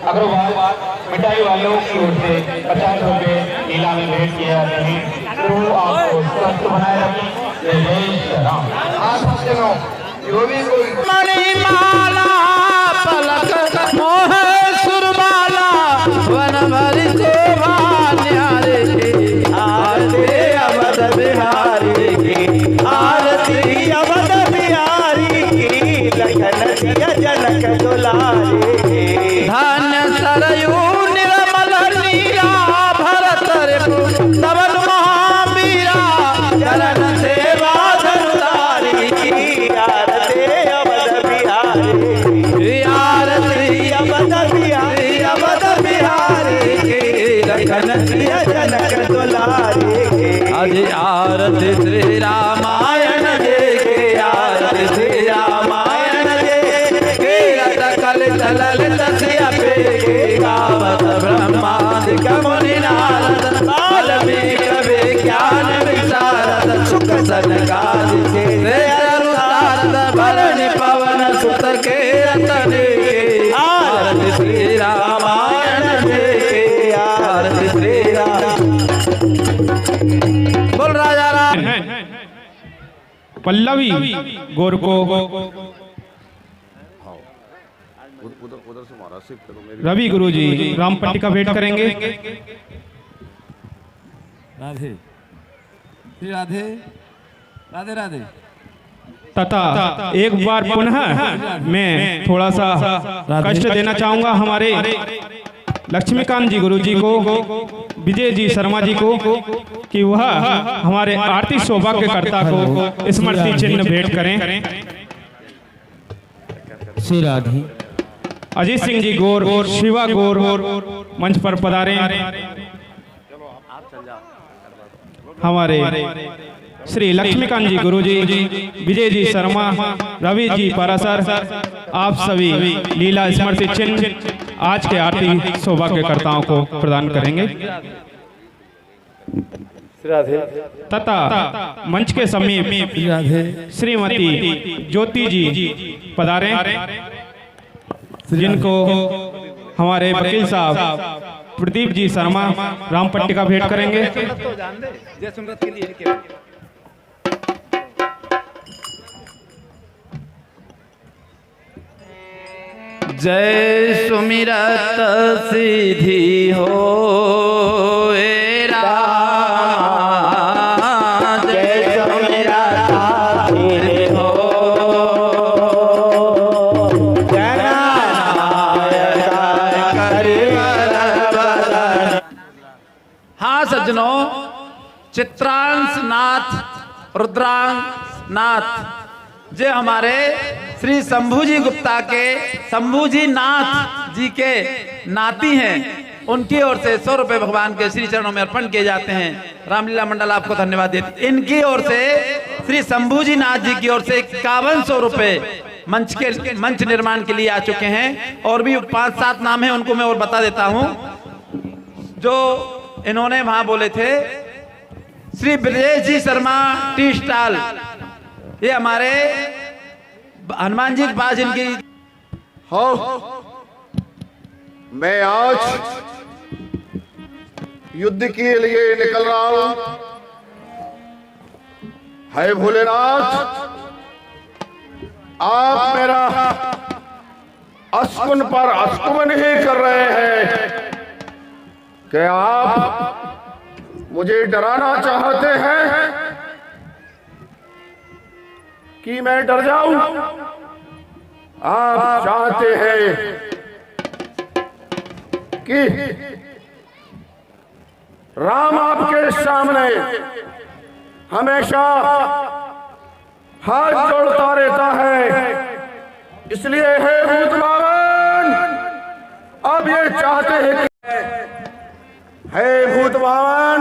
अग्रवाल मिठाई वालों की ओर से 50 रुपए नीलामी में भेंट किए जाते हैं। तो आपको स्वस्थ बनाए रखें। जय श्री राम। आज सज्जनों जो भी कोई मणिमाला पलक मोह सुरमाला वन भरी शोभा न्यारे की आरती अवध बिहारी की आरती अवध बिहारी की लखन दिया जनक दुलारी धन्य सरयू निर्मल नीरा भरत तवन महावीरा चरण सेवा धनुधारी की आरती अवध बिहारी आरती अवध बिहारी अवध बिहारी की लखन दिया जनक दुलारी आज आरती श्री रामायण जय के आरती श्री रामायण जय के सकल चलल तसिया पे गावत ब्रह्मादि मुनि नारद वाल्मीकि विज्ञान विशारद सुख सनकादि के अनुसारद भरणी पवन सुत के रतन के आरती श्री रामायण जय के आरती श्री राम बोल राजा राम। पल्लवी गोरको उधर से मारा शिफ्ट करो मेरी रवि गुरु जी रामपट्टी का भेंट करेंगे। राधे श्री राधे राधे राधे। तथा एक बार पुनः मैं थोड़ा सा कष्ट देना चाहूंगा हमारे लक्ष्मीकांत जी गुरु जी को, विजय जी शर्मा जी को, कि वह हमारे आरती सौभाग्यकर्ता को स्मृति चिन्ह भेंट करें। श्री राधे अजीत सिंह जी गौर शिवा गौर मंच पर पधारे। हमारे श्री लक्ष्मीकांत जी गुरु जी, विजय जी शर्मा, रवि जी पारासर, आप सभी लीला स्मृति चिन्ह आज के आरती सौभाग्यकर्ताओं को प्रदान करेंगे। तथा मंच के समीप श्रीमती ज्योति जी पधारे, जिनको हमारे वकील साहब प्रदीप जी शर्मा रामपट्टी का भेंट करेंगे। जय सुमिरत सिद्धि हो जय सुमिरत सिद्धि हो हाँ सज्जनों, चित्रांश नाथ रुद्रांश नाथ जे हमारे श्री शंभूजी गुप्ता के शंभूजी नाथ जी के नाती हैं, उनकी ओर से 100 रुपए भगवान के श्री चरणों में अर्पण किए जाते हैं। रामलीला मंडल आपको धन्यवाद देते। इनकी ओर से श्री शंभूजी नाथ जी की ओर से 5100 रुपए मंच निर्माण के लिए आ चुके हैं। और भी 5-7 नाम हैं, उनको मैं और बता देता हूं जो इन्होंने वहां बोले थे। श्री ब्रजेश जी शर्मा टी स्टॉल, ये हमारे हनुमान जी के पास इनकी। हाँ, मैं आज युद्ध के लिए निकल रहा हूं। है भोलेनाथ, आप मेरा अस्कुन पर अस्कुन ही कर रहे हैं कि आप मुझे डराना चाहते हैं कि मैं डर जाऊं। आप चाहते हैं कि राम आपके सामने हमेशा हाथ जोड़ता रहता है, इसलिए हे भूत भावन, अब ये चाहते हैं कि हे भूत भावन,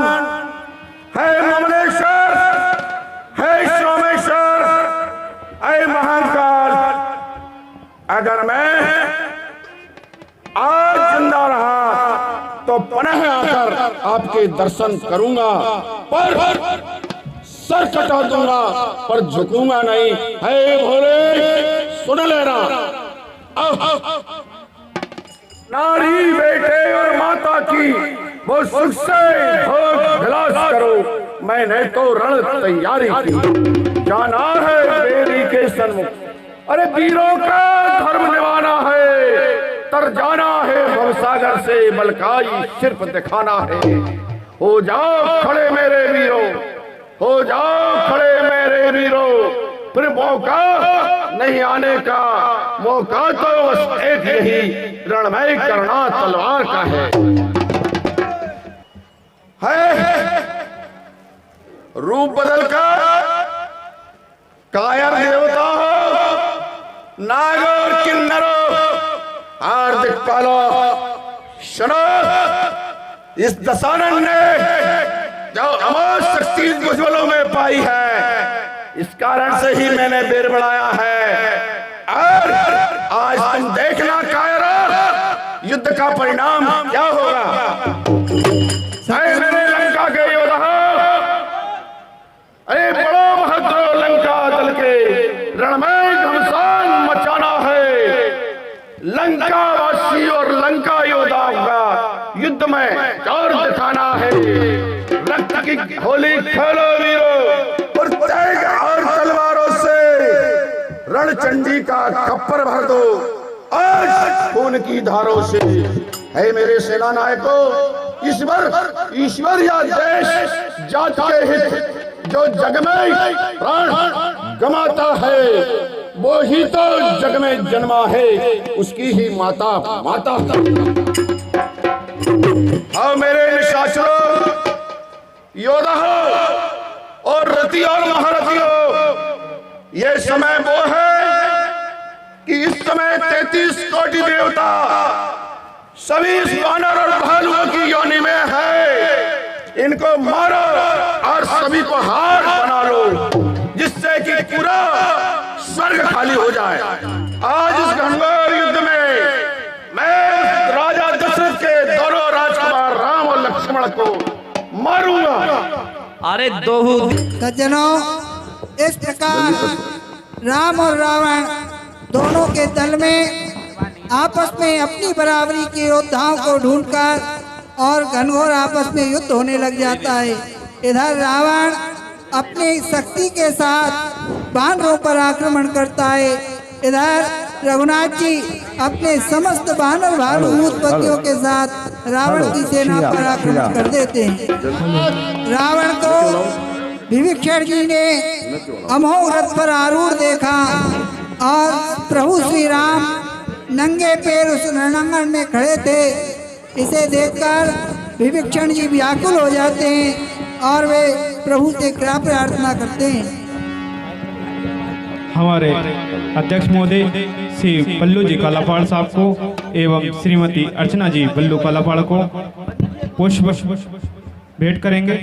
हे ममलेश्वर, हे सोमेश्वर, हे महाकाल, अगर मैं आज जिंदा रहा तो पुनः आकर आपके दर्शन करूंगा, पर सर कटा दूंगा, पर झुकूंगा नहीं। हे भोले, सुन लेना। नारी बेटे और माता की वो सुख से भोग विलास करो। मैंने तो रण तैयारी की, जाना है बेरी के सन्मुख। अरे वीरों का धर्म निभाना है, तर जाना है भवसागर से, मलकाई सिर्फ दिखाना है। हो जाओ खड़े मेरे वीरों, हो जाओ खड़े मेरे वीरों, फिर मौका नहीं आने का। मौका तो बस एक ही रणमय करना तलवार का है। रूप बदल कर कायर देवता हो, नागर किन्नरो, हार्दिक पालो सुनो। इस दशानन ने जो अमोघ शक्ति मुझलों में पाई है, इस कारण से ही मैंने बेर बढ़ाया है। और आज तुम देखना कायरो, युद्ध का परिणाम क्या होगा। मेरे लंका के योद्धा, अरे बड़ो बहादुर लंका दल के रणमय घमसान मचाना है। लंका वासी और लंका योद्धाओं का युद्ध में जोर दिखाना है। रक्त की होली खेलो वीरों, और तेग और तलवारों से रणचंडी का खप्पर भर दो आज खून की धारों से। है मेरे सेना नायकों, ईश्वर या देश जात के हित जो जग में प्राण गमाता है, वो ही तो जग में जन्मा है, उसकी ही माता माता। आओ मेरे निशाचरों, योद्धा हो और रति और महारथी हो, ये समय वो है कि इस समय 33 कोटि देवता सभी इस वानर और भालुओं की योनि में है। इनको मारो और सभी को हार बना लो, जिससे कि पूरा स्वर्ग खाली हो जाए। आज इस घनघोर युद्ध में मैं राजा दशरथ के दोनों राजकुमार राम और लक्ष्मण को मारूंगा। अरे दोहू सज्जनों, इस प्रकार राम और रावण दोनों के दल में आपस में अपनी बराबरी के योद्धाओं को ढूंढकर और घनघोर आपस में युद्ध होने लग जाता है। इधर रावण अपनी शक्ति के साथ वानरों पर आक्रमण करता है, इधर रघुनाथ जी अपने समस्त वानर भालू उत्पत्तियों के साथ रावण की सेना पर आक्रमण कर देते हैं। रावण को विभीषण जी ने अमोघ रथ पर आरूढ़ देखा और प्रभु श्री राम नंगे पैर उस रणांगण में खड़े थे। इसे देखकर विभीषण जी व्याकुल हो जाते हैं और वे प्रभु से कृपा प्रार्थना करते हैं। हमारे अध्यक्ष महोदय श्री बल्लू जी कालापाड़ साहब को एवं श्रीमती अर्चना जी बल्लू कालापाड़ को पुष्प भेंट करेंगे।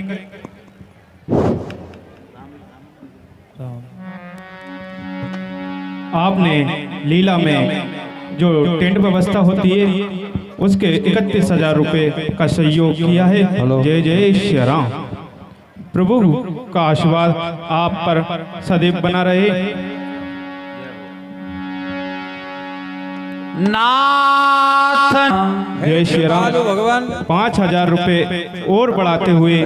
आपने लीला में जो टेंट व्यवस्था होती है उसके 31,000 रुपये का सहयोग किया है। जय जय श्री राम। प्रभु का आशीर्वाद आप पर सदैव बना रहे। नाथ जय श्री राम। भगवान 5,000 रुपये और बढ़ाते हुए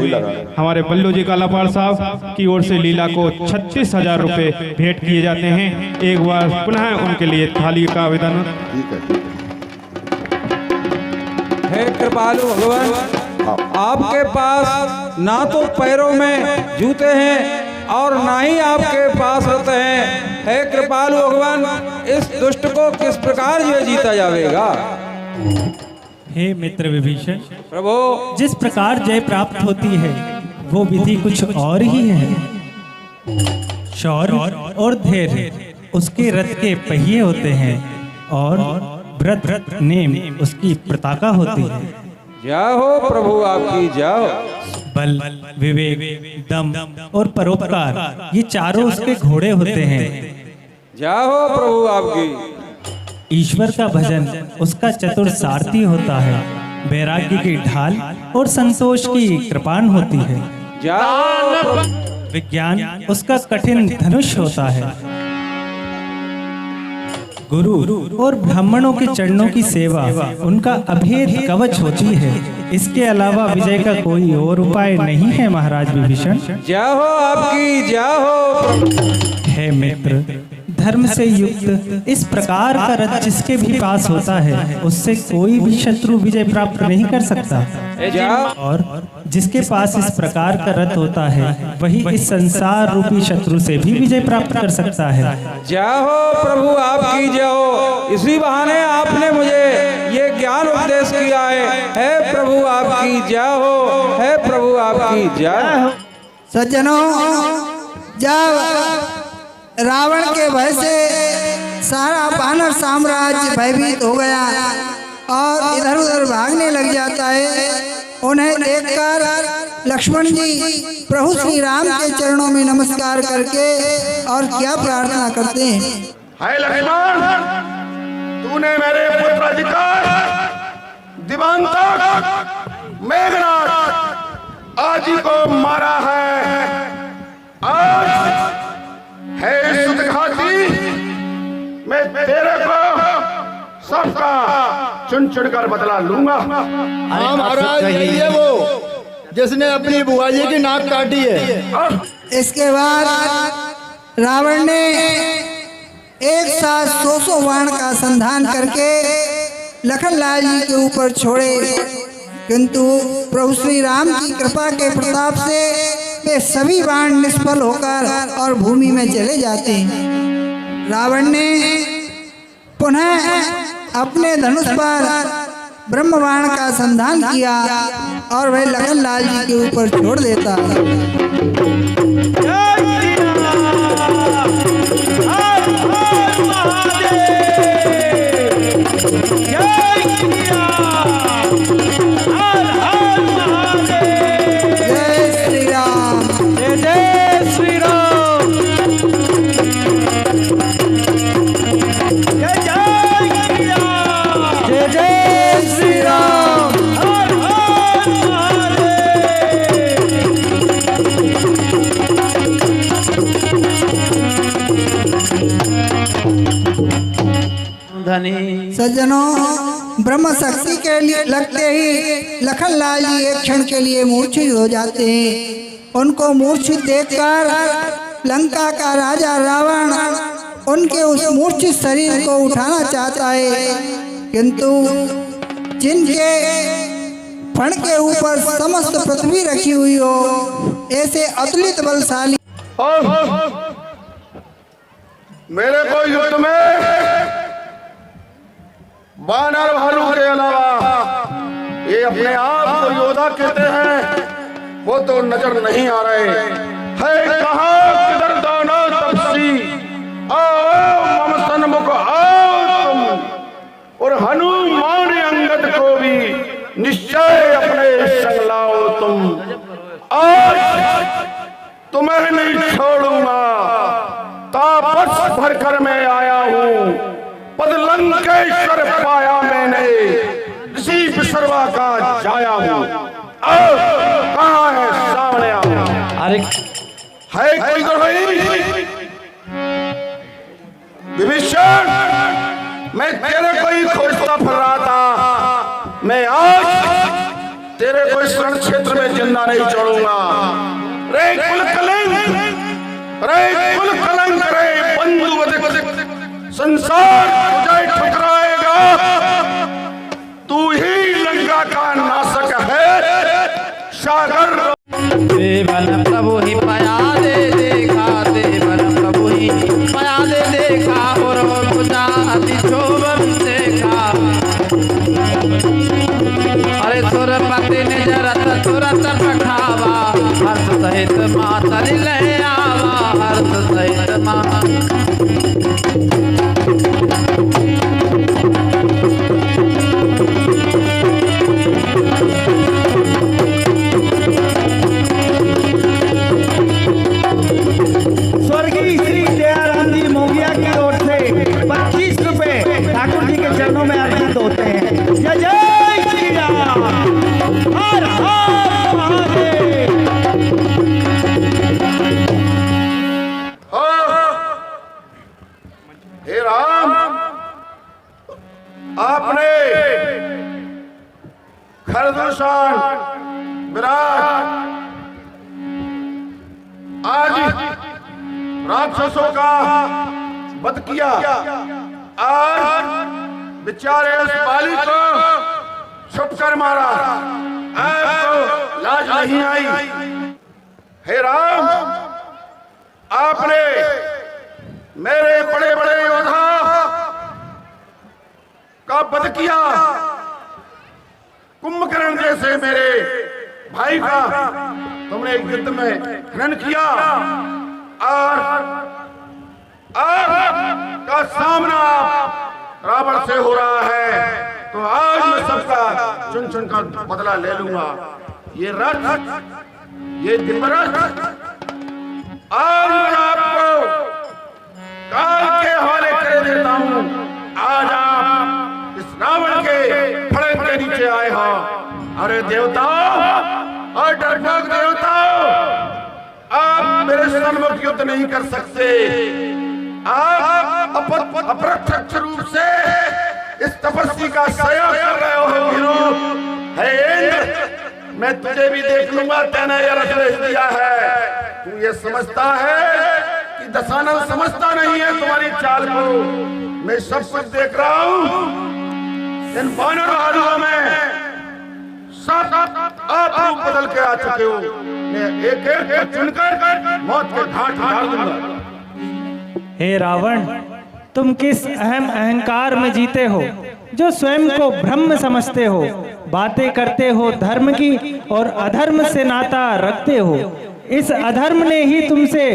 हमारे बल्लू जी कालापाड़ साहब की ओर से लीला को 36,000 रुपये भेंट किए जाते हैं। एक बार पुनः उनके लिए थाली का आवेदन। हे कृपालु भगवान, आपके पास ना तो पैरों में जूते हैं और ना ही आपके पास होते हैं। हे कृपालु भगवान, इस दुष्ट को किस प्रकार ये जीता जाएगा। हे मित्र विभीषण प्रभु, जिस प्रकार जय प्राप्त होती है वो विधि कुछ और ही है। शौर्य और धैर्य उसके रथ के पहिए होते हैं और व्रत नेम उसकी पताका होती है। जाओ प्रभु, आपकी जाओ। बल, विवेक, दम और परोपकार ये चारों उसके घोड़े होते हैं। जाओ प्रभु, आपकी। ईश्वर का भजन उसका चतुर सारथी होता है। वैराग्य की ढाल और संतोष की कृपाण होती है। जाओ। विज्ञान उसका कठिन धनुष होता है। गुरु और ब्राह्मणों के चरणों की सेवा उनका अभेद कवच होती है। इसके अलावा विजय का कोई और उपाय नहीं है महाराज विभीषण। जय हो आपकी, जय हो। हे मित्र, धर्म से युक्त इस प्रकार का रथ जिसके भी पास होता है उससे कोई भी शत्रु विजय प्राप्त नहीं कर सकता। और जिसके पास इस प्रकार का रथ होता है वही इस संसार रूपी शत्रु से भी विजय प्राप्त कर सकता है। जय हो प्रभु आपकी, जय हो। इसी बहाने आपने मुझे ये ज्ञान उपदेश किया है प्रभु आपकी जय हो, है प्रभु आपकी जय हो। सज्जनों, जब रावण के भय से सारा वानर साम्राज्य भयभीत हो गया और इधर उधर भागने लग जाता है, उन्हें देखकर लक्ष्मण जी प्रभु श्री राम के चरणों में नमस्कार करके और क्या प्रार्थना करते हैं। है लक्ष्मण, तूने मेरे पुत्र अधिकार दिवांतक मेघनाथ आदि को मारा है। आज है सुतघाती, मैं तेरे को सबका चुन चुन कर बदला लूंगा। हाँ महाराज, यही है वो जिसने अपनी बुआ जी की नाक काटी है। इसके बाद रावण ने एक साथ 100 बाण का संधान करके लखनलाल जी के ऊपर छोड़े, किंतु प्रभु श्री राम की कृपा के प्रताप से वे सभी बाण निष्फल होकर और भूमि में चले जाते हैं। रावण ने पुनः अपने धनुष पर ब्रह्म बाण का संधान किया और वह लखनलाल जी के ऊपर छोड़ देता है। सज्जनों, ब्रह्म शक्ति के लिए लगते ही लखनलाल जी एक क्षण के लिए मूर्छित हो जाते हैं। उनको मूर्छित देखकर लंका का राजा रावण उनके उस मूर्छित शरीर को उठाना चाहता है, किंतु जिनके फण के ऊपर समस्त पृथ्वी रखी हुई हो ऐसे अतुलित बलशाली मेरे को युद्ध में वानर भालू के अलावा ये अपने आप को योद्धा कहते हैं, वो तो नजर नहीं आ रहे है। कहाँ किधर दाना तपसी, आओ मम सन्मुख आओ तुम, और हनुमान अंगद को भी निश्चय अपने संग लाओ तुम। आज तुम्हें नहीं छोड़ूंगा, तापस भरकर मैं आया हूँ। पदलंकेश्वर पाया मैंने, ऋषि विसर्वा का जाया हूँ। कहाँ है सामने आओ। अरे है कोई तो विभीषण, मैं तेरे को ही खोजता फिर रहा था। मैं आज तेरे को इस रण क्षेत्र में जिंदा नहीं छोड़ूंगा। रे कुल कलंक, रे कुल कलंक, रे बंधु संसार तुझे ठुकराएगा। तू ही लंका का नाशक है। सागर देवन प्रभु ही पया दे देखा, देवन प्रभु ही पया दे देखा, और बुझाती शोभन देखा। अरे सुरपति ने जरत तुरत पठावा, हर्ष सहित मातरि ले आवा, हर्ष सहित स्वर्गीय श्री दयाराम जी मोगिया की ओर से 25 रुपए ठाकुर जी के चरणों में अर्पित होते हैं। जय जय श्री राम, हर हर महादेव। सर्वशान विराट आज राक्षसों का वध किया। आज बेचारे उस बाली को छुप कर मारा, आपको लाज नहीं आई। हे राम, आपने मेरे बड़े बड़े योद्धा का वध किया, कुंभकर्ण जैसे मेरे भाई का तुमने युद्ध में हनन किया, और आपका सामना रावण से हो रहा है, तो आज मैं सबका चुन चुन कर बदला ले लूंगा। ये रथ, ये दिव्यरथ आज मैं आपको काल के हवाले कर देता हूं। आज आप इस रावण के फड़क के नीचे आए हो। अरे देवताओं और डरपोक देवताओं, आप मेरे सन्मुख युद्ध नहीं कर सकते। आप अप्रत्यक्ष रूप से इस तपस्वी का सहयोग कर रहे हो वीरों। हे इंद्र, मैं तुझे भी देख लूंगा, तेने यह रथ भेज दिया है। तू ये समझता है कि दशानन समझता नहीं है तुम्हारी चाल को। मैं सब कुछ देख रहा हूं। इन वानर हाथों में सब आप रूप बदल के आ चुके हो। मैं एक एक को चुनकर मौत के घाट उतार दूंगा। हे रावण, तुम किस अहम अहंकार में जीते हो जो स्वयं को ब्रह्म समझते हो, बातें करते हो धर्म की और अधर्म से नाता रखते हो। इस अधर्म ने ही तुमसे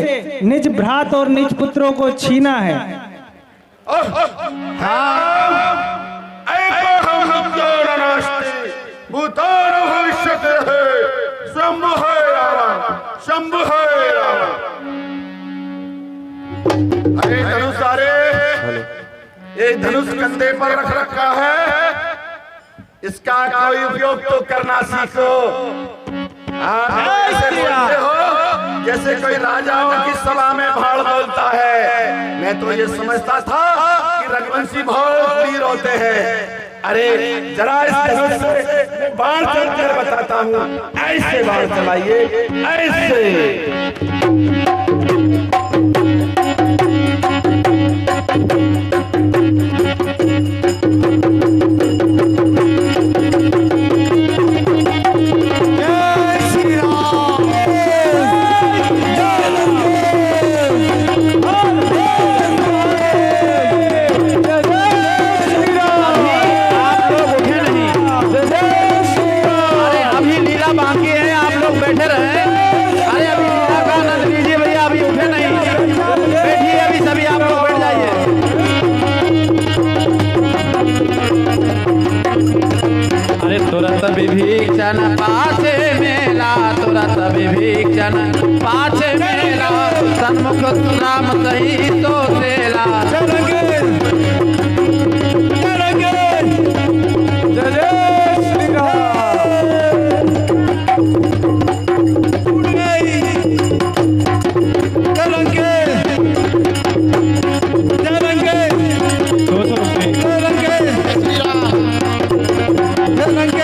निज भ्रात और निज पुत्रों को छीना है। अरे धनुष, अरे ये धनुष कंधे पर रख रखा है, इसका कोई उपयोग तो करना सीखो। ऐसे बोलते हो जैसे कोई राजाओं की सभा में भाड़ बोलता है। मैं तो ये समझता था कि रघुवंशी बहुत वीर होते हैं। अरे जरा इस धनुष से बाण चलकर बताता हूँ। ऐसे बाण चलाइए, ऐसे। तुरंत विभीषण पाछे मेला, तुरंत विभीषण पाछे मेला, सन्मुख राम सही तो सेला। चलेंगे चलेंगे, जय जय श्री राम। चलेंगे चलेंगे, 200 रुपये चलेंगे, श्री राम चलेंगे।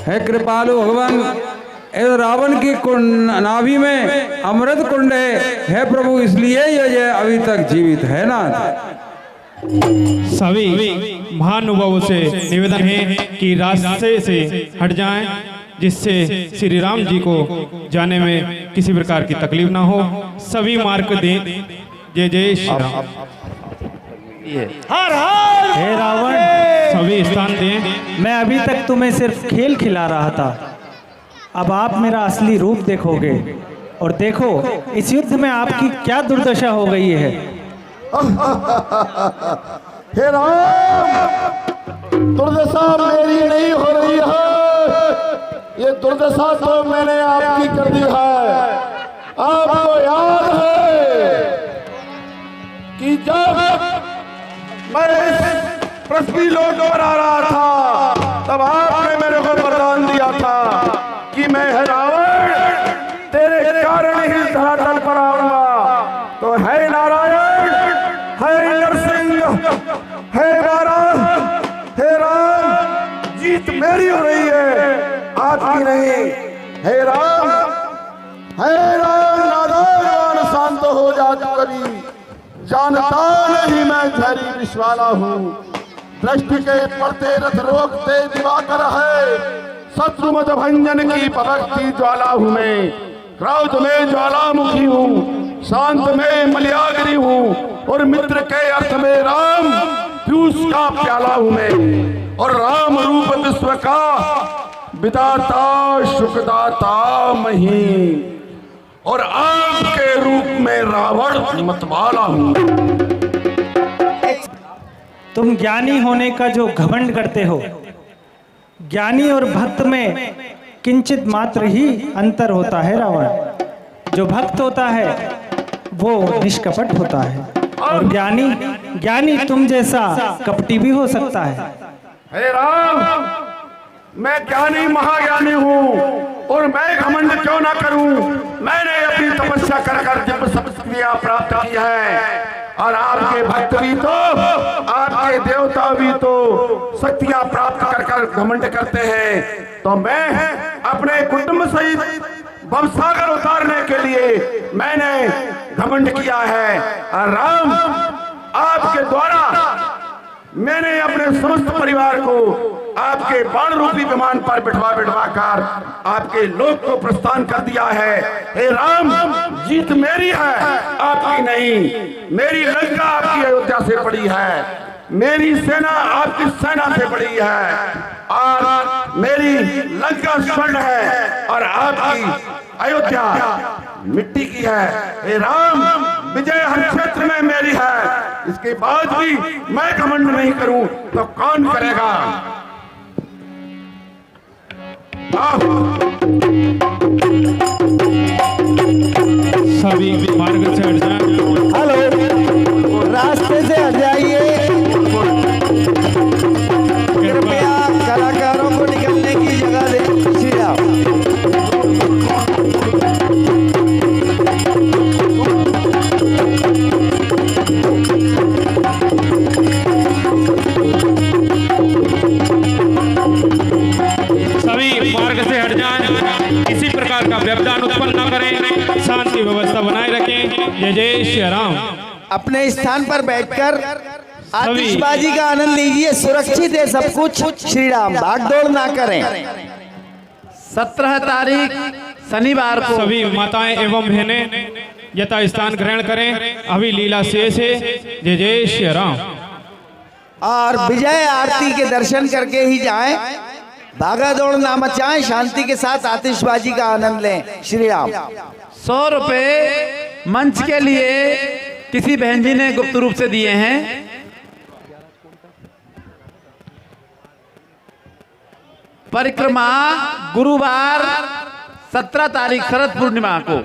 हे कृपालु भगवान, रावण की नाभि में अमृत कुंड है प्रभु, इसलिए ये अभी तक जीवित है ना। सभी महानुभावों से निवेदन है कि रास्ते से हट जाएं, जिससे श्री राम जी को जाने में किसी प्रकार की तकलीफ ना हो। सभी मार्ग दें। जय जय श्री राम। हर हर हे रावण, सभी स्थान दें। मैं अभी तक तुम्हें सिर्फ खेल खिला रहा था, अब आप मेरा असली रूप देखोगे। और देखो इस युद्ध में आपकी क्या दुर्दशा हो गई है। हे राम, दुर्दशा मेरी नहीं हो रही है, ये दुर्दशा तो मैंने आपकी कर दी है। आपको याद है कि जब मैं इस पृथ्वी लोक पर आ रहा था तब आपने मेरे को वरदान दिया था कि मैं है रावण, तेरे कारण ही धरातल पर आऊंगा। तो है नारायण, है नरसिंह, है नारायण, हे राम, जीत मेरी हो रही है, आपकी नहीं। हे राम, नादान शांत हो जा तू कभी, जानता नहीं मैं धैर्य विश्वाला हूँ। दृष्टि के पड़ते रथ रोकते दिवाकर है, शत्रु मत भंजन की पभक्ति ज्वाला हूँ मैं। क्रोध में ज्वालामुखी हूँ, शांत में मलयागिरी हूँ, और मित्र के अर्थ में राम पीयूष का प्याला हूँ मैं। और राम रूप विश्व का विदाता सुखदाता मही, और आपके रूप में रावण मतवाला हूँ। तुम ज्ञानी होने का जो घमंड करते हो, ज्ञानी और भक्त में किंचित मात्र ही अंतर होता है रावण। जो भक्त होता है वो निष्कपट होता है, और ज्ञानी तुम जैसा कपटी भी हो सकता है। हे राम, मैं ज्ञानी महाज्ञानी हूँ, और मैं घमंड क्यों ना करूं। मैंने अपनी तपस्या कर कर जब शक्तियां प्राप्त की है, और आपके भक्त भी तो, आपके देवता भी तो शक्तियां प्राप्त कर कर घमंड करते हैं। तो मैं अपने कुटुंब सहित भवसागर उतारने के लिए मैंने घमंड किया है। और राम, आपके द्वारा मैंने अपने समस्त परिवार को आपके बाण रूपी विमान पर बिठवा कर आपके लोक को प्रस्थान कर दिया है। हे राम, जीत मेरी है, आपकी नहीं। मेरी लंका आपकी अयोध्या से बड़ी है, मेरी सेना आपकी सेना से बड़ी है, और मेरी लंका स्वर्ण है और आपकी अयोध्या मिट्टी की है। हे राम, विजय हर क्षेत्र में मेरी है, इसके बाद भी मैं घमंड नहीं करूं तो कौन करेगा। सभी मार्ग से हट जाएं। हेलो, रास्ते से हट जाइए, कृपया कलाकारों को निकलने की जगह दें। श्री राम। सभी मार्ग से हट जाएं, किसी प्रकार का व्यवधान उत्पन्न न करें, शांति व्यवस्था बनाए रखें। जय जय श्री राम। अपने स्थान पर बैठकर आतिशबाजी का आनंद लीजिए, सुरक्षित है सब कुछ। श्री राम, भागदौड़ ना करें। 17 तारीख शनिवार को सभी माताएं एवं बहनें यथा स्थान ग्रहण करें। अभी लीला शेष है। जय जय श्री राम। और विजय आरती के दर्शन करके ही जाएं, भागा दौड़ ना मचाएं, शांति के साथ आतिशबाजी का आनंद लें। श्री राम। 100 रुपए मंच के लिए किसी बहन जी ने गुप्त रूप से दिए हैं। परिक्रमा गुरुवार 17 तारीख शरद पूर्णिमा को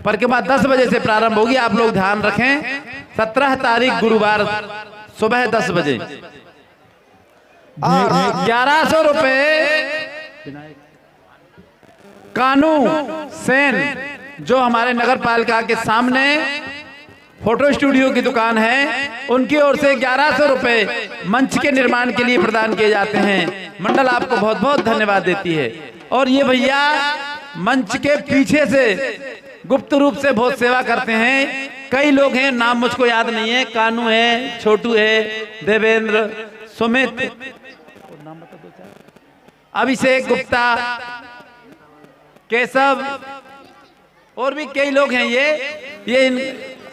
परिक्रमा 10 बजे से प्रारंभ होगी। आप लोग ध्यान रखें, 17 तारीख गुरुवार सुबह 10 बजे। 1100 रुपए कानू सेन, जो हमारे नगर पालिका के सामने फोटो स्टूडियो की दुकान है, उनकी ओर से 1100 रुपए मंच के निर्माण के लिए प्रदान किए जाते हैं। मंडल आपको बहुत बहुत धन्यवाद देती है। और ये भैया मंच के पीछे से गुप्त रूप से बहुत सेवा करते हैं। कई लोग हैं, नाम मुझको याद नहीं है। कानू है, छोटू है, देवेंद्र, सुमित, अभिषेक गुप्ता, केशव और भी कई लोग हैं। ये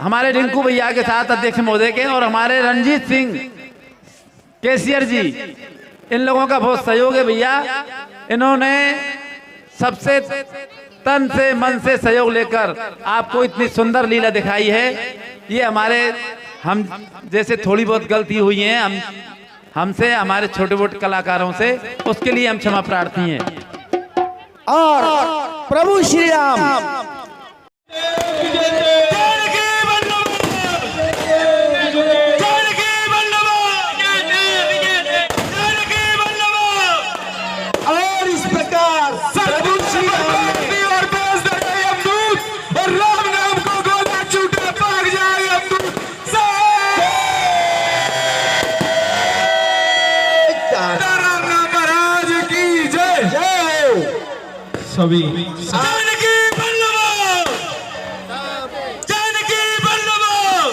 हमारे रिंकू भैया के साथ अध्यक्ष महोदय के, और हमारे रंजीत सिंह केसीआर जी, इन लोगों का बहुत सहयोग है भैया। इन्होंने सबसे तन से मन से सहयोग लेकर आपको इतनी सुंदर लीला दिखाई है। ये हम जैसे थोड़ी बहुत गलती हुई है हमसे, हमारे छोटे मोटे कलाकारों से, उसके लिए हम क्षमा प्रार्थी हैं। और प्रभु श्री राम और इस प्रकार प्रभु श्री राम और अमदूत और राम नाम को गोला छूटे भाग जाए अमदूत महाराज की जय जय। सभी जानकी वल्लभ जानकी वल्लभ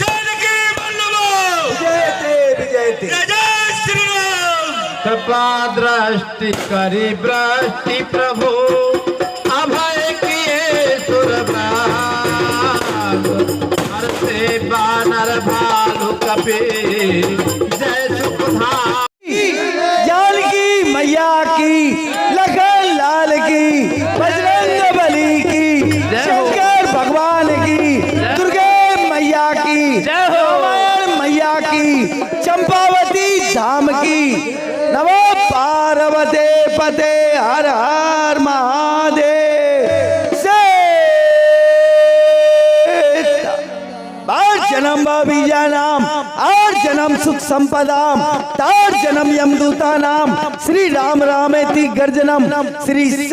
जानकी वल्लभ विजयते जय श्री राम। कृपा दृष्टि करी वृष्टि प्रभु अभय किए सुरबाग हर से बानर भालू कपी जय सुखधाम। जानकी मैया की, लखन लाल की, बजरंग बली की, शंकर भगवान की, दुर्गे मैया की, रामायण मैया की, चंपावती धाम की। नमो पार्वते पते हर हर महादेव। जन्म बीजा नाम और जन्म सुख संपदाम तार जन्म यमदूता नाम श्री राम रामेति गर्जनम श्री से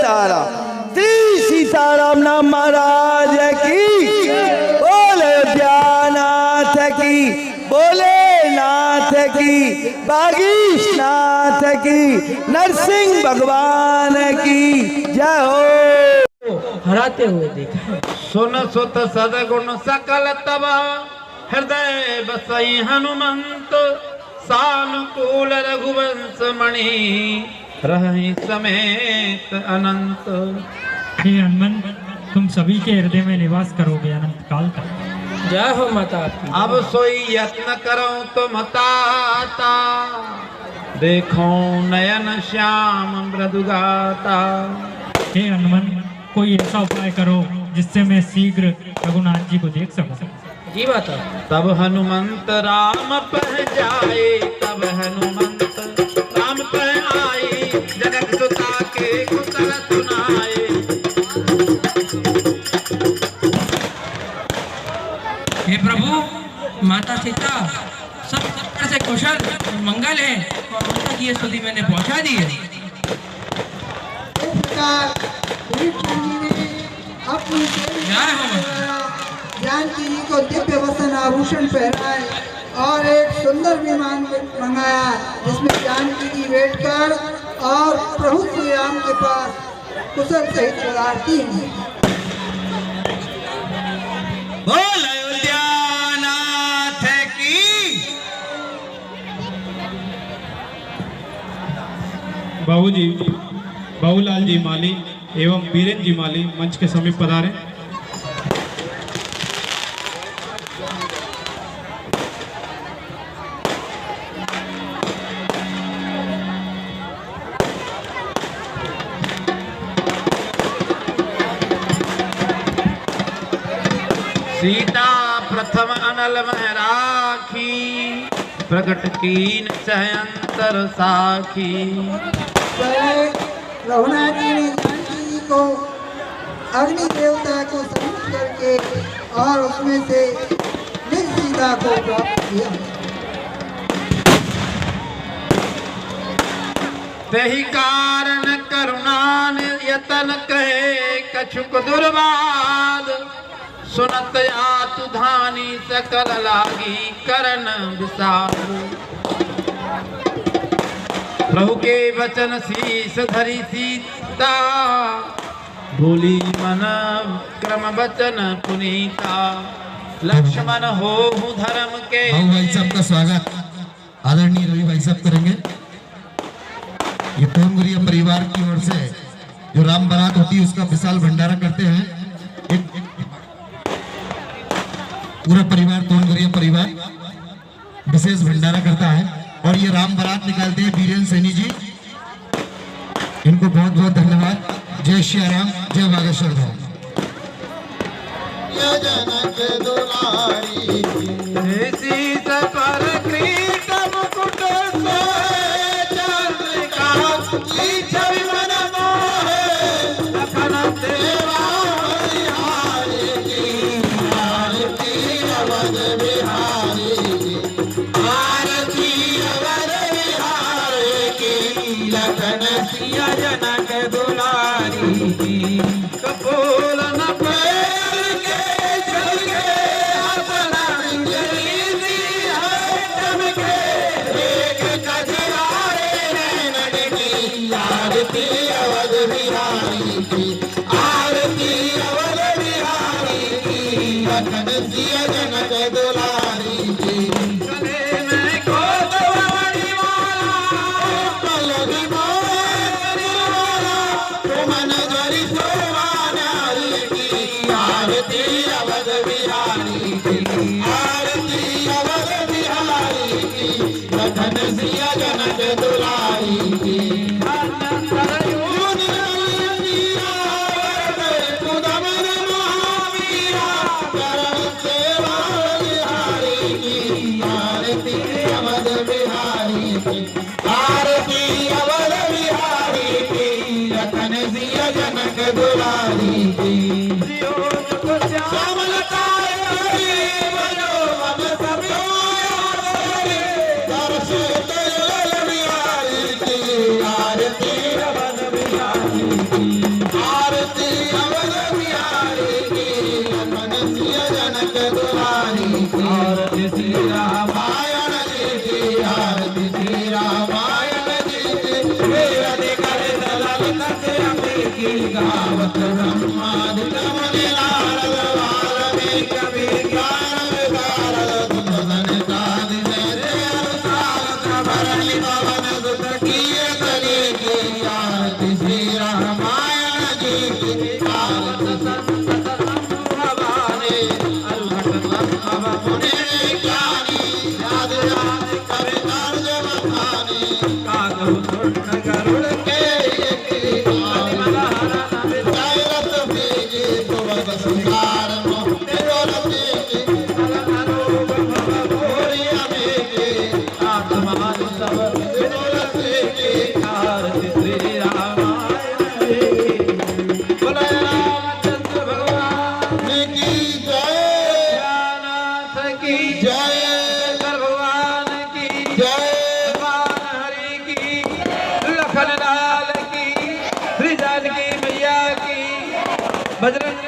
तारा श्री सीताराम नाम महाराज की बोले अयोध्यानाथ की, बोले नाथ की, बागीशनाथ की, नरसिंह भगवान की जय हो। हराते हुए देखा सुन सुत सदगुण सकल तब हृदय बसई हनुमंत सानुकूल रघुवंश मणि रहि समेत अनंत। हे हनुमान, तुम सभी के हृदय में निवास करोगे अनंत काल तक। जय हो माता आपकी। अब सोई यत्न करो तुम ताता देखो नयन श्याम मृदुगाता। हे हनुमान, कोई ऐसा उपाय करो जिससे मैं शीघ्र रघुनाथ जी को देख सकूं। जी माता। तब हनुमंत राम पह जाए, तब हनुमंत राम पह आए, जनक सुता के कुशल सुनाए। हे प्रभु, माता सीता सब प्रकार से कुशल मंगल है और माता की ये स्तुति मैंने पहुंचा दी है। अपनी जानकी जी को दिव्य वसन आभूषण पहनाए और एक सुंदर विमान मंगाया जिसमें जानकी जी बैठकर और प्रभु श्री राम के पास कुशल सहित चलाती हैं। बोल अयोध्यानाथ की। बाबूजी, बाबूलाल जी माली एवं बीरेन जी माली मंच के समीप पधारे। सीता प्रथम अनल में राखी, प्रकट कीन सहयंतर साखी। रघुनाथ जी ने जानकी जी को अग्नि देवता को समर्पित करके और उसमें से निज सीता को प्राप्त किया। तेहि कारण करुणा यतन कहे कछुक दुर्वाद, सुनत आतु धानी सकल लागी करन विषाद। प्रभु के वचन शीस धरी सीता, भूली मन क्रम वचन पुनीता। लक्ष्मण हो धर्म के। भाई साहब का स्वागत आदरणीय रवि भाई साहब करेंगे। ये तोनगुरिया परिवार की ओर से जो राम बारात होती है उसका विशाल भंडारा करते हैं। एक पूरा परिवार तोनगुरिया परिवार विशेष भंडारा करता है और ये राम बारात निकालते हैं वीरेंद्र सैनी जी। इनको बहुत बहुत धन्यवाद। जय श्री राम, जय बागेश्वर धाम। जनक दुलारी पर कृत मुकुट सोए चंद्रिका की छवि मन मोहे लखन देवा हरिहारी की आरती अवध बिहारी की आरती अवध बिहारी की लखन सिया जनक दुलारी की कपूर न पैर के चल के अपना अंजलि दी है चमके एक कजरारे नैनन की आरती अवध बिहारी की आरती अवध बिहारी की लखन सिया जनक दुलारी की गले में गोदवारी माला पलगी मोरी वाला तुमन जरी सोवानारी की आरती अवध बिहारी की आरती अवध बिहारी की लखन सिया जनक दुलारी की आरती अवध बिहारी की लखन सिया जनक दुलारी की श्यामल काय बनो अब सब दर्शे दयाल बिहारी की आरती अवध बिहारी की आरती अवध बिहारी की लखन सिया जनक दुलारी की आरती श्री रामायण जी की आरती श्री रामायण जी की वेद कर दलल तक अम्बे की गावत ब्रह्मादिक मुनि नारद वाल्मीकि कवि ज्ञान विकार सुदर्शन कादि जैसे अनुसार भरणी पवन सुत कीर्तनी की आरती श्री रामायण जी की आरती संत भवानी अलघट लक्ष्मण मुनि ज्ञानी याद याद कवि कार्य बखानी कागव सुन गरुड़ के जयरथ बीजी सुवद सिंगार मोहते रोलती की अलग भोरी अमेके आत्मान सब रोलती की आरती श्री रामायण बोले रामचंद्र भगवान की जय नाथ की जय भगवान की जय भगवान हरि की लखन लाल की श्री जानकी मैया की बजरंग